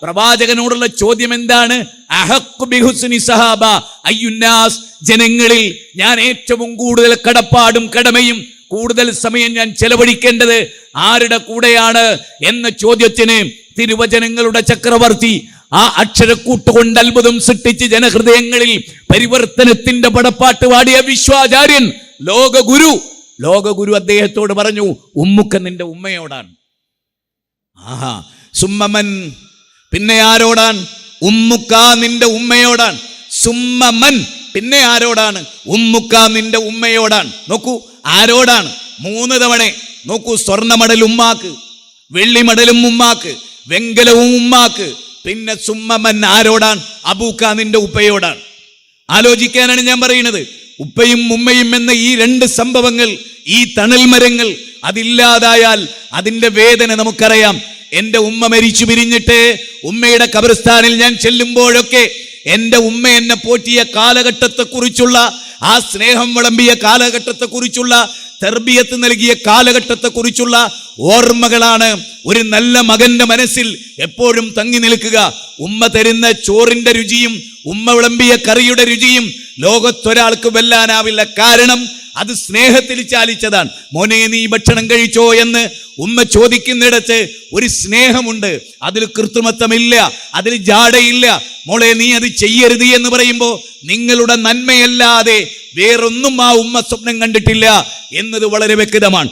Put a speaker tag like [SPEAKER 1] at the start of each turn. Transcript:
[SPEAKER 1] പ്രവാചകനോടുള്ള ചോദ്യം എന്താണ്? അഹഖു ബിഹുസ്നി സഹാബ അയ്യുന്നാസ്, ജനങ്ങളിൽ ഞാൻ ഏറ്റവും കൂടുതൽ കടപ്പാടും കടമയും കൂടുതൽ സമയം ഞാൻ ചെലവഴിക്കേണ്ടത് ആരുടെ കൂടെയാണ് എന്ന ചോദ്യത്തിന് തിരുവചനങ്ങളുടെ ചക്രവർത്തി ആ അക്ഷരക്കൂട്ടുകൊണ്ട് അത്ഭുതം സൃഷ്ടിച്ച് ജനഹൃദയങ്ങളിൽ പരിവർത്തനത്തിന്റെ പടപ്പാട്ട് പാടിയ വിശ്വാചാര്യൻ ലോകഗുരു അദ്ദേഹത്തോട് പറഞ്ഞു, ഉമ്മുക്ക നിന്റെ ഉമ്മയോടാണ്. ആഹാ, സുമ്മമൻ, പിന്നെ ആരോടാണ്? ഉമ്മുക്ക നിന്റെ ഉമ്മയോടാണ്. സുമ്മമൻ, പിന്നെ ആരോടാണ്? ഉമ്മുക്ക നിന്റെ ഉമ്മയോടാണ്. നോക്കൂ, ആരോടാണ്? 3 തവണ. നോക്കൂ, സ്വർണ്ണമടൽ ഉമ്മാക്ക്, വെള്ളിമടലും ഉമ്മാക്ക്, വെങ്കലവും ഉമ്മാക്ക്. പിന്നെ സുമ്മമൻ ആരോടാണ്? അബൂക്ക നിന്റെ ഉപ്പയോടാണ്. ആലോചിക്കാനാണ് ഞാൻ പറയുന്നത്. ഉപ്പയും ഉമ്മയും എന്ന ഈ 2 സംഭവങ്ങൾ, ഈ തണൽ മരങ്ങൾ അതില്ലാതായാൽ അതിന്റെ വേദന നമുക്കറിയാം. എന്റെ ഉമ്മ മരിച്ചു പിരിഞ്ഞിട്ട് ഉമ്മയുടെ ഖബർസ്ഥാനിൽ ഞാൻ ചെല്ലുമ്പോഴൊക്കെ എന്റെ ഉമ്മ എന്നെ പോറ്റിയ കാലഘട്ടത്തെക്കുറിച്ചുള്ള, ആ സ്നേഹം വിളമ്പിയ കാലഘട്ടത്തെക്കുറിച്ചുള്ള, തർബിയത്ത് നൽകിയ കാലഘട്ടത്തെക്കുറിച്ചുള്ള ഓർമ്മകളാണ് ഒരു നല്ല മകന്റെ മനസ്സിൽ എപ്പോഴും തങ്ങി നിൽക്കുക. ഉമ്മ തരുന്ന ചോറിന്റെ രുചിയും ഉമ്മ വിളമ്പിയ കറിയുടെ രുചിയും ലോകത്തൊരാൾക്ക് വെല്ലാനാവില്ല. കാരണം അത് സ്നേഹത്തിൽ ചാലിച്ചതാണ്. മോനെ, നീ ഭക്ഷണം കഴിച്ചോ എന്ന് ഉമ്മ ചോദിക്കുന്നിടത്ത് ഒരു സ്നേഹമുണ്ട്. അതിൽ കൃത്രിമത്വമില്ല, അതിൽ ജാടയില്ല. മോളെ, നീ അത് ചെയ്യരുത് എന്ന് പറയുമ്പോൾ നിങ്ങളുടെ നന്മയല്ലാതെ വേറൊന്നും ആ ഉമ്മ സ്വപ്നം കണ്ടിട്ടില്ല എന്നത് വളരെ വ്യക്തമാണ്.